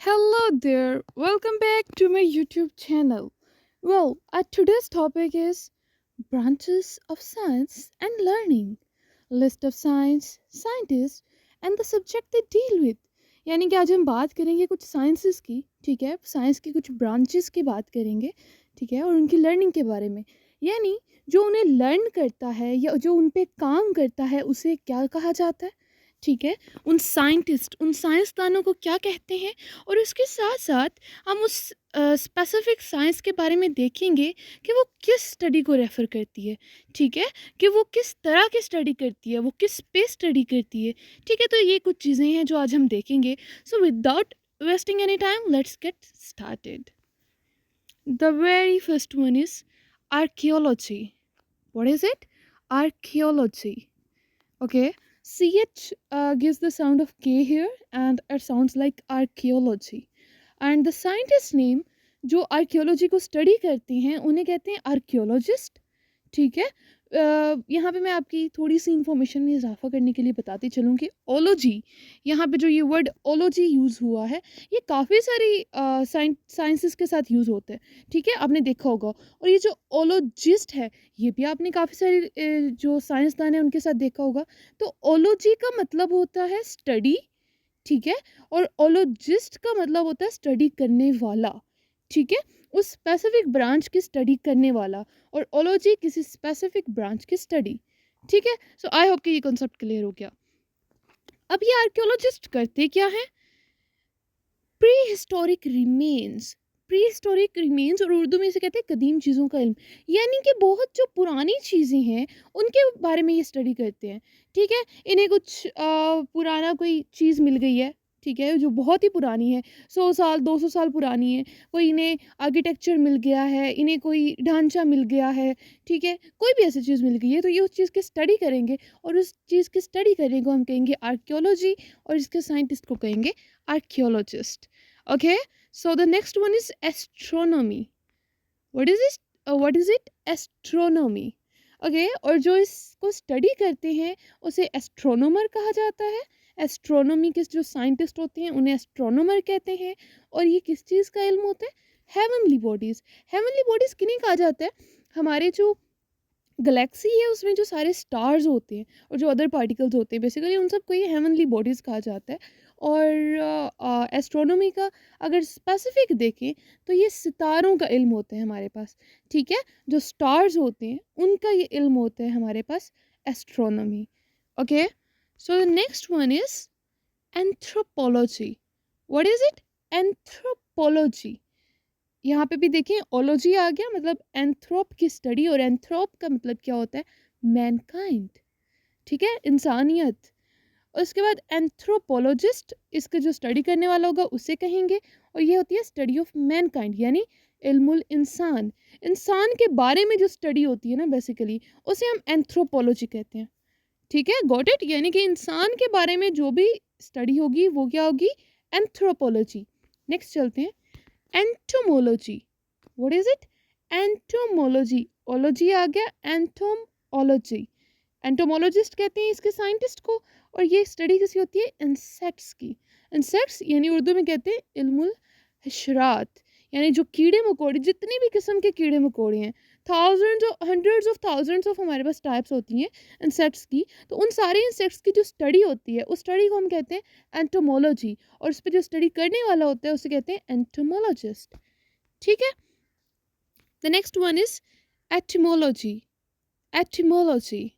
Hello there, welcome back to my YouTube channel. Today's topic is branches of science and learning, list of science, scientists and the subject they deal with. यानी कि आज हम बात करेंगे कुछ sciences की, ठीक है, साइंस की कुछ ब्रांचेस की बात करेंगे, ठीक है, और उनकी लर्निंग के बारे में। यानी जो उन्हें लर्न करता है या जो उन पे काम करता है उसे क्या कहा जाता है, ठीक है, उन साइंटिस्ट उन साइंसदानों को क्या कहते हैं। और उसके साथ साथ हम उस स्पेसिफिक साइंस के बारे में देखेंगे कि वो किस स्टडी को रेफ़र करती है, ठीक है, कि वो किस तरह की स्टडी करती है, वो किस पे स्टडी करती है, ठीक है। तो ये कुछ चीज़ें हैं जो आज हम देखेंगे। So without wasting any time let's get started. The very first one is archaeology. What is it? Archaeology. Okay, CH gives the sound of K here and it sounds like archaeology. And the scientist name जो archaeology को study करते हैं उन्हें कहते हैं archaeologist, ठीक है। यहाँ पे मैं आपकी थोड़ी सी इन्फॉर्मेशन में इजाफा करने के लिए बताती चलूँ कि ओलॉजी, यहाँ पे जो ये वर्ड ओलॉजी यूज़ हुआ है ये काफ़ी सारी साइंसेस के साथ यूज़ होता है, ठीक है, आपने देखा होगा। और ये जो ओलॉजिस्ट है ये भी आपने काफ़ी सारी जो साइंसदान हैं उनके साथ देखा होगा। तो ओलॉजी का मतलब होता है स्टडी, ठीक है, और ओलॉजिस्ट का मतलब होता है स्टडी करने वाला, ठीक है, उस स्पेसिफिक ब्रांच की स्टडी करने वाला। और ओलॉजी किसी स्पेसिफिक ब्रांच की स्टडी, ठीक है। सो आई होप कि ये कॉन्सेप्ट क्लियर हो गया। अब ये आर्कियोलॉजिस्ट करते क्या है? Pre historic remains, pre historic remains और उर्दू में इसे कहते हैं कदीम चीज़ों का इल्म, यानी कि बहुत जो पुरानी चीज़ें हैं उनके बारे में ये स्टडी करते हैं, ठीक है। इन्हें कुछ पुराना कोई चीज़ मिल गई है, ठीक है, जो बहुत ही पुरानी है, 100 साल 200 साल पुरानी है, कोई इन्हें आर्किटेक्चर मिल गया है, इन्हें कोई ढांचा मिल गया है, ठीक है, कोई भी ऐसी चीज़ मिल गई है तो ये उस चीज़ की स्टडी करेंगे और उस चीज़ की स्टडी करने को हम कहेंगे आर्कियोलॉजी और इसके साइंटिस्ट को कहेंगे archaeologist. Okay, so the next one is astronomy. What is it? What is it? Astronomy. Okay, और जो इसको स्टडी करते हैं उसे एस्ट्रोनोमर कहा जाता है। एस्ट्रोनॉमी के जो साइंटिस्ट होते हैं उन्हें एस्ट्रोनोमर कहते हैं। और ये किस चीज़ का इल्म होता है? Heavenly bodies. हेवनली बॉडीज़ किन्हें कहा जाता है? हमारे जो गैलेक्सी है उसमें जो सारे स्टार्स होते हैं और जो अदर पार्टिकल्स होते हैं बेसिकली उन सबको ये हेवनली बॉडीज़ कहा जाता है। और एस्ट्रोनॉमी का अगर स्पेसिफिक देखें तो ये सितारों का इल्म होता है हमारे पास, ठीक है, जो स्टार्स होते हैं उनका ये इल्म होता है हमारे पास, astronomy. Okay, so the next one is anthropology. What is it? Anthropology. यहाँ पे भी देखें ओलॉजी आ गया, मतलब एंथ्रोप की स्टडी, और एंथ्रोप का मतलब क्या होता है? मैनकाइंड, ठीक है, इंसानियत। और उसके बाद एंथ्रोपोलॉजिस्ट, इसका जो स्टडी करने वाला होगा उसे कहेंगे। और ये होती है स्टडी ऑफ मैनकाइंड, यानी इल्मुल इंसान, इंसान के बारे में जो स्टडी होती है ना बेसिकली उसे हम एंथ्रोपोलॉजी कहते हैं, ठीक है, गॉट इट। यानी कि इंसान के बारे में जो भी स्टडी होगी वो क्या होगी? एंथ्रोपोलॉजी। नेक्स्ट चलते हैं, entomology. What is it? Entomology. Ology आ गया, एंटोमोलॉजी। एंटोमोलॉजिस्ट कहते हैं इसके साइंटिस्ट को। और ये स्टडी किसी होती है? इंसेक्ट्स की। इंसेक्ट्स यानी उर्दू में कहते हैं इल्मुल हशरात, यानी जो कीड़े मकोड़े, जितनी भी किस्म के कीड़े मकोड़े हैं, thousands of hundreds of thousands of हमारे पास टाइप्स होती हैं इंसेक्ट्स की। तो उन सारे इंसेक्ट्स की जो स्टडी होती है उस स्टडी को हम कहते हैं एंटोमोलॉजी। और उस पर जो स्टडी करने वाला होता है उसे कहते हैं एंटोमोलॉजिस्ट, ठीक है। The next one is etymology. Etymology,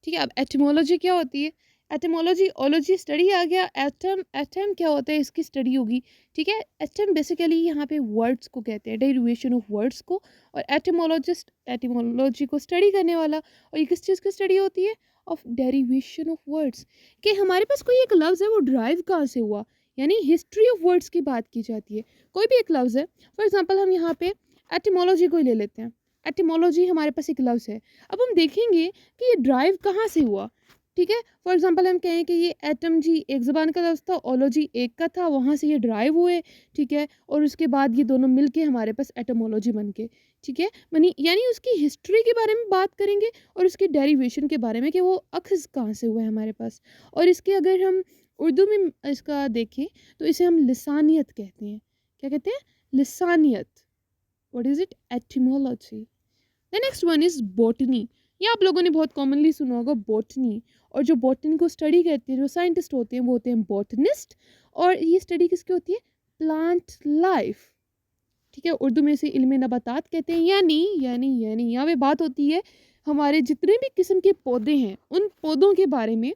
ठीक है। अब एटिमोलॉजी क्या होती है? एटिमोलॉजी, ओलॉजी स्टडी आ गया, एटम, एटम क्या होता है इसकी स्टडी होगी, ठीक है। एटम बेसिकली यहाँ पे वर्ड्स को कहते हैं, डेरिवेशन ऑफ वर्ड्स को। और एटिमोलॉजिस्ट एटिमोलॉजी को स्टडी करने वाला। और ये किस चीज़ की स्टडी होती है? ऑफ डेरिवेशन ऑफ वर्ड्स, कि हमारे पास कोई एक लफ्ज़ है वो ड्राइव कहाँ से हुआ, यानी हिस्ट्री ऑफ वर्ड्स की बात की जाती है। कोई भी एक लफ्ज़ है, फॉर एग्जाम्पल हम यहाँ पे एटिमोलॉजी को ही ले लेते हैं। एटिमोलॉजी हमारे पास एक लफ्ज़ है, अब हम देखेंगे कि ये ड्राइव कहाँ से हुआ, ठीक है। फॉर एग्जांपल हम कहें कि ये एटम जी एक ज़बान का लफ्ज़ था, ओलॉजी एक का था, वहाँ से ये ड्राइव हुए, ठीक है। और उसके बाद ये दोनों मिलके हमारे पास एटमोलॉजी बन के, ठीक है, बनी। यानी उसकी हिस्ट्री के बारे में बात करेंगे और उसके डेरिवेशन के बारे में कि वो अक्स कहाँ से हुआ है हमारे पास। और इसके अगर हम उर्दू में इसका देखें तो इसे हम लिसानियत कहते हैं। क्या कहते हैं? लिसानियत। What is it? Etymology. The next one is botany. ये आप लोगों ने बहुत कॉमनली सुना होगा बॉटनी। और जो बॉटनी को स्टडी करते हैं, जो साइंटिस्ट होते हैं, वो होते हैं बॉटनिस्ट। और ये स्टडी किसकी होती है? Plant life. ठीक है, उर्दू में इसे इल्म नबातात कहते हैं। यानी यहाँ पे बात होती है हमारे जितने भी किस्म के पौधे हैं उन पौधों के बारे में,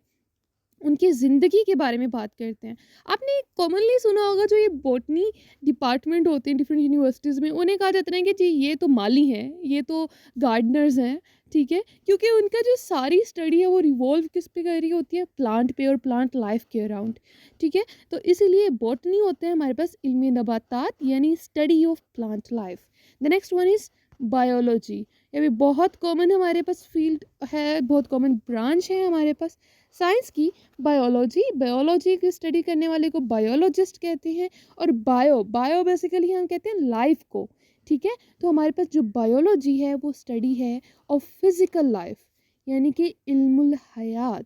उनकी ज़िंदगी के बारे में बात करते हैं। आपने कॉमनली सुना होगा जो ये बॉटनी डिपार्टमेंट होते हैं डिफरेंट यूनिवर्सिटीज़ में, उन्हें कहा जाता है कि जी ये तो माली हैं, ये तो गार्डनर्स हैं। ठीक है, क्योंकि उनका जो सारी स्टडी है वो रिवॉल्व किस पे कर रही होती है? प्लांट पे और प्लांट लाइफ के अराउंड। ठीक है, तो इसीलिए बॉटनी होते हैं हमारे पास इल्म नबातात यानी study of plant life. The next one is biology. ये भी बहुत कॉमन हमारे पास फील्ड है, बहुत कॉमन ब्रांच है हमारे पास साइंस की। बायोलॉजी की स्टडी करने वाले को बायोलॉजिस्ट कहते हैं। और बायो बेसिकली हम कहते हैं लाइफ को। ठीक है, तो हमारे पास जो बायोलॉजी है वो स्टडी है ऑफ फिजिकल लाइफ, यानी कि इल्मुल हयात।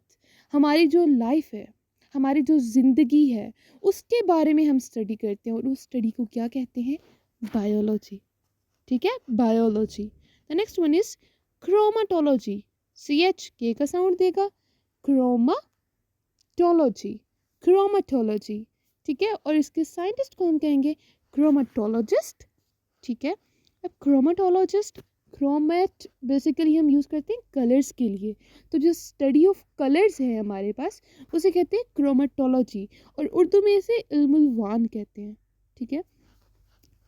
हमारी जो लाइफ है, हमारी जो ज़िंदगी है, उसके बारे में हम स्टडी करते हैं और उस स्टडी को क्या कहते हैं? बायोलॉजी। ठीक है, biology. The next one is chromatology. CH के का साउंड देगा, क्रोमाटोलॉजी, क्रोमाटोलॉजी। ठीक है, और इसके साइंटिस्ट को हम कहेंगे क्रोमाटोलॉजिस्ट। ठीक है, अब क्रोमाटोलॉजिस्ट, क्रोमेट बेसिकली हम यूज़ करते हैं कलर्स के लिए, तो जो स्टडी ऑफ कलर्स है हमारे पास उसे कहते हैं क्रोमाटोलॉजी। और उर्दू में इसे इल्मुल वान कहते हैं। ठीक है,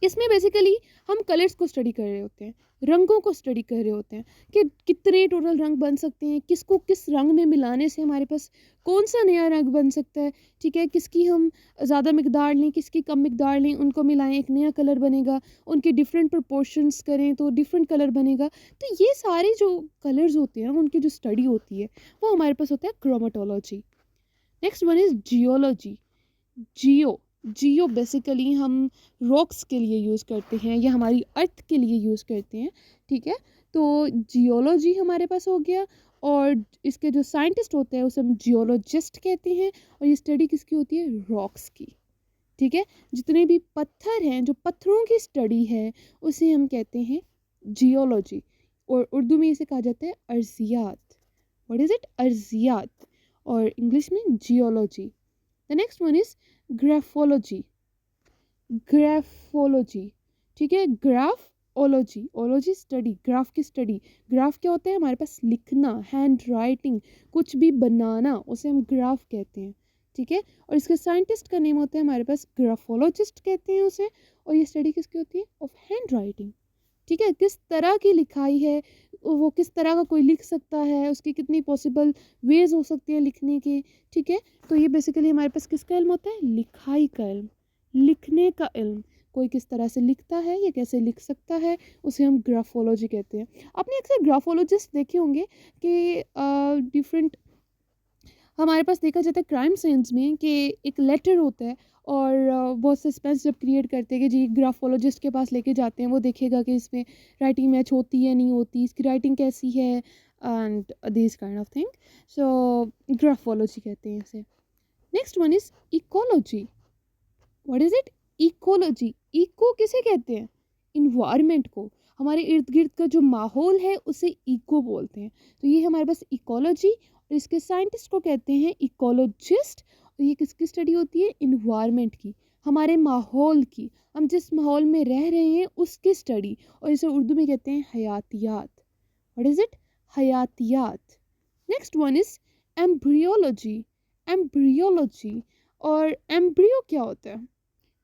इसमें बेसिकली हम कलर्स को स्टडी कर रहे होते हैं, रंगों को स्टडी कर रहे होते हैं कि कितने टोटल रंग बन सकते हैं, किसको किस रंग में मिलाने से हमारे पास कौन सा नया रंग बन सकता है। ठीक है, किसकी हम ज़्यादा मिकदार लें, किसकी कम मिकदार लें, उनको मिलाएं एक नया कलर बनेगा। उनके डिफरेंट प्रोपोर्शंस करें तो डिफरेंट कलर बनेगा। तो ये सारे जो कलर्स होते हैं उनकी जो स्टडी होती है वो हमारे पास होता है chromatology. Next one is geology. Geo basically हम रॉक्स के लिए यूज़ करते हैं या हमारी अर्थ के लिए यूज़ करते हैं। ठीक है, तो जियोलॉजी हमारे पास हो गया। और इसके जो साइंटिस्ट होते हैं उसे हम जियोलॉजिस्ट कहते हैं। और ये स्टडी किसकी होती है? रॉक्स की। ठीक है, जितने भी पत्थर हैं, जो पत्थरों की स्टडी है उसे हम कहते हैं जियोलॉजी। और उर्दू में इसे कहा जाता है अर्जियात। What is it? अर्जियात। और इंग्लिश में geology. The next one is graphology. Graphology. ठीक है, ओलॉजी स्टडी, ग्राफ की स्टडी। ग्राफ क्या होता है? हमारे पास लिखना, हैंड राइटिंग, कुछ भी बनाना, उसे हम ग्राफ कहते हैं। ठीक है, और इसके साइंटिस्ट का नेम होता है हमारे पास ग्राफोलॉजिस्ट कहते हैं उसे। और ये स्टडी किसकी होती है? Of hand writing. ठीक है, किस तरह की लिखाई है, वो किस तरह का कोई लिख सकता है, उसकी कितनी पॉसिबल वेज हो सकती है लिखने के। ठीक है, तो ये बेसिकली हमारे पास किसका इल्म होता है? लिखाई का इल्म, लिखने का इल्म। कोई किस तरह से लिखता है या कैसे लिख सकता है, उसे हम ग्राफोलॉजी कहते हैं। आपने अक्सर ग्राफोलॉजिस्ट देखे होंगे कि डिफरेंट हमारे पास देखा जाता है क्राइम सीन्स में कि एक लेटर होता है और बहुत सस्पेंस जब क्रिएट करते हैं कि जी ग्राफोलॉजिस्ट के पास लेके जाते हैं, वो देखेगा कि इसमें राइटिंग मैच होती है नहीं होती, इसकी राइटिंग कैसी है, and this kind of thing. So graphology कहते हैं इसे। Next one is ecology. What is it? Ecology. Eco किसे कहते हैं? इन्वायरमेंट को, हमारे इर्द गिर्द का जो माहौल है उसे इको बोलते हैं। तो ये हमारे पास इकोलॉजी। और इसके साइंटिस्ट को कहते हैं इकोलॉजिस्ट। और ये किसकी स्टडी होती है? इन्वायरमेंट की, हमारे माहौल की, हम जिस माहौल में रह रहे हैं उसकी स्टडी। और इसे उर्दू में कहते हैं हयातियात। What is it? हयातियात। Next one is embryology. Embryology. और एम्ब्रियो क्या होता है?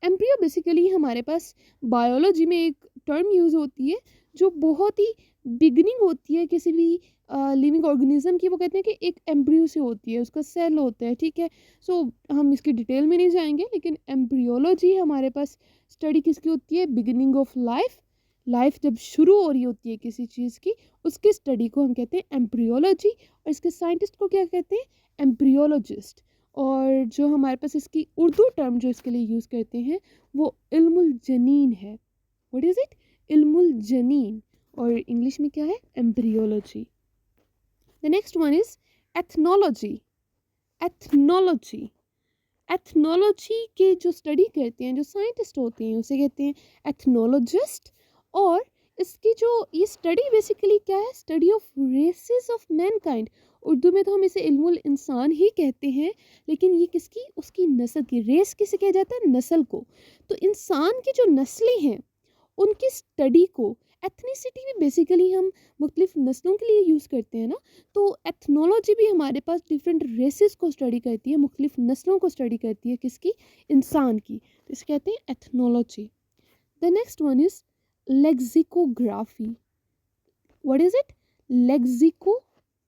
एम्ब्रियो बेसिकली हमारे पास बायोलॉजी में एक टर्म यूज़ होती है जो बहुत ही बिगनिंग होती है किसी भी लिविंग ऑर्गेनिज्म की। वो कहते हैं कि एक एम्ब्रियो से होती है, उसका सेल होता है। ठीक है, सो हम इसकी डिटेल में नहीं जाएंगे, लेकिन एम्ब्रियोलॉजी हमारे पास स्टडी किसकी होती है? Beginning of life. लाइफ जब शुरू हो रही होती है किसी चीज़ की, उसकी स्टडी को हम कहते हैं एम्ब्रियोलॉजी। और इसके साइंटिस्ट को क्या कहते हैं? एम्ब्रियोलॉजिस्ट। और जो हमारे पास इसकी उर्दू टर्म जो इसके लिए यूज़ करते हैं वो इल्मुल जनीन है। What is it? इल्मुल जनीन। और इंग्लिश में क्या है? Embryology. The next one is ethnology. Ethnology. Ethnology के जो स्टडी करते हैं, जो साइंटिस्ट होते हैं, उसे कहते हैं एथनोलॉजिस्ट। और इसकी जो ये स्टडी बेसिकली क्या है, study of races of mankind. Urdu में तो हम इसे इल्मुल इंसान ही कहते हैं, लेकिन ये किसकी, उसकी नस्ल की। रेस किसे कहा जाता है, नस्ल को। तो इंसान की जो नस्लें हैं उनकी स्टडी को, एथनिसिटी भी बेसिकली हम मुख्तलिफ नस्लों के लिए यूज़ करते हैं ना, तो एथनोलॉजी भी हमारे पास डिफरेंट रेसेस को स्टडी करती है, मुख्तलिफ नस्लों को स्टडी करती है, किसकी, इंसान की। तो इसे कहते हैं ethnology. The next one is lexicography. What is it, lexico,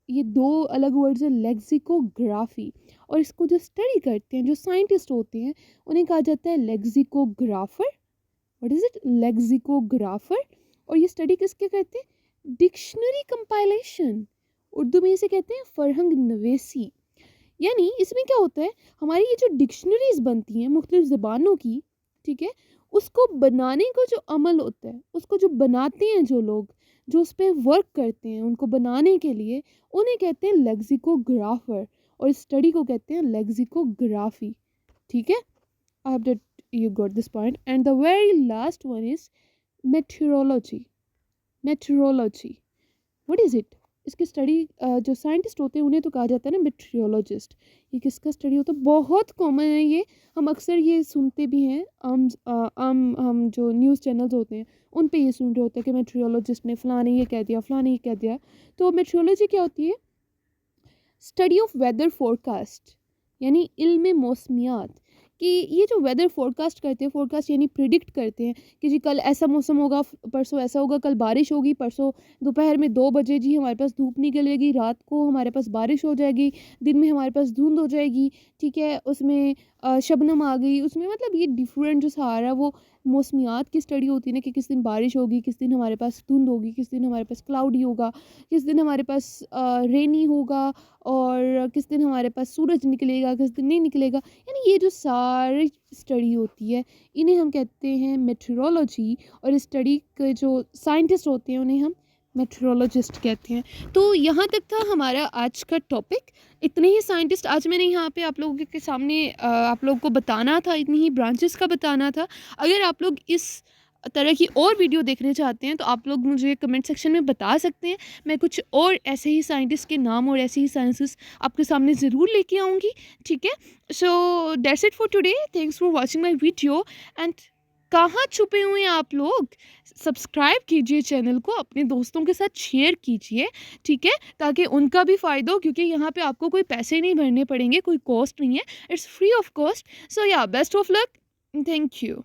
ये दो अलग वर्ड्स है, लेक्सिकोग्राफी। और इसको जो स्टडी करते हैं, जो साइंटिस्ट होते हैं, उन्हें कहा जाता है lexicographer. What is it, lexicographer. और ये स्टडी किसके करते हैं, डिक्शनरी कंपाइलेशन। उर्दू में इसे कहते हैं फरहंग नवेसी। यानी इसमें क्या होता है, हमारी ये जो डिक्शनरीज बनती हैं मुख्तलिफ ज़बानों की, ठीक है, उसको बनाने का जो अमल होता है, उसको जो बनाते हैं जो लोग, जो उस पर वर्क करते हैं उनको बनाने के लिए, उन्हें कहते हैं लेक्सिकोग्राफर। और इस स्टडी को कहते हैं लेक्सिकोग्राफी। ठीक है, I hope that you got this point. And the very last one is meteorology. Meteorology, what is it, इसकी स्टडी जो साइंटिस्ट होते हैं उन्हें तो कहा जाता है ना मेट्रियोलॉजिस्ट। ये किसका स्टडी होता है, बहुत कॉमन है ये, हम अक्सर ये सुनते भी हैं, हम जो न्यूज़ चैनल्स होते हैं उन पे ये सुन रहे होते हैं कि मेट्रियोलॉजिस्ट ने फ़लाँ ने ये कह दिया, फ़लाँ ने ये कह दिया। तो मेट्रियोलॉजी क्या होती है, स्टडी ऑफ वेदर फोरकास्ट, यानी इल्म मौसमियात। कि ये जो वेदर फोरकास्ट करते हैं, फोरकास्ट यानी प्रिडिक्ट करते हैं कि जी कल ऐसा मौसम होगा, परसों ऐसा होगा, कल बारिश होगी, परसों दोपहर में 2 बजे जी हमारे पास धूप निकलेगी, रात को हमारे पास बारिश हो जाएगी, दिन में हमारे पास धुंध हो जाएगी, ठीक है, उसमें शबनम आ गई, उसमें मतलब ये डिफरेंट जो सारा वो मौसमियात की स्टडी होती है ना, कि किस दिन बारिश होगी, किस दिन हमारे पास धुंध होगी, किस दिन हमारे पास क्लाउडी होगा, किस दिन हमारे पास रेनी होगा, और किस दिन हमारे पास सूरज निकलेगा, किस दिन नहीं निकलेगा। यानी ये जो सारी स्टडी होती है इन्हें हम कहते हैं मेट्रोलॉजी। और इस स्टडी के जो साइंटिस्ट होते हैं उन्हें हम मेट्रोलॉजिस्ट कहते हैं। तो यहाँ तक था हमारा आज का टॉपिक। इतने ही साइंटिस्ट आज मैंने यहाँ पे आप लोगों के सामने आप लोगों को बताना था, इतनी ही ब्रांचेस का बताना था। अगर आप लोग इस तरह की और वीडियो देखने चाहते हैं तो आप लोग मुझे कमेंट सेक्शन में बता सकते हैं, मैं कुछ और ऐसे ही साइंटिस्ट के नाम और ऐसे ही साइंसेस आपके सामने ज़रूर लेके आऊँगी। ठीक है, so that's it for today, thanks for watching my video. And कहाँ छुपे हुए हैं आप लोग, सब्सक्राइब कीजिए चैनल को, अपने दोस्तों के साथ शेयर कीजिए, ठीक है, ताकि उनका भी फ़ायदा हो, क्योंकि यहाँ पे आपको कोई पैसे नहीं भरने पड़ेंगे, कोई कॉस्ट नहीं है, इट्स फ्री ऑफ कॉस्ट। सो या, best of luck, thank you.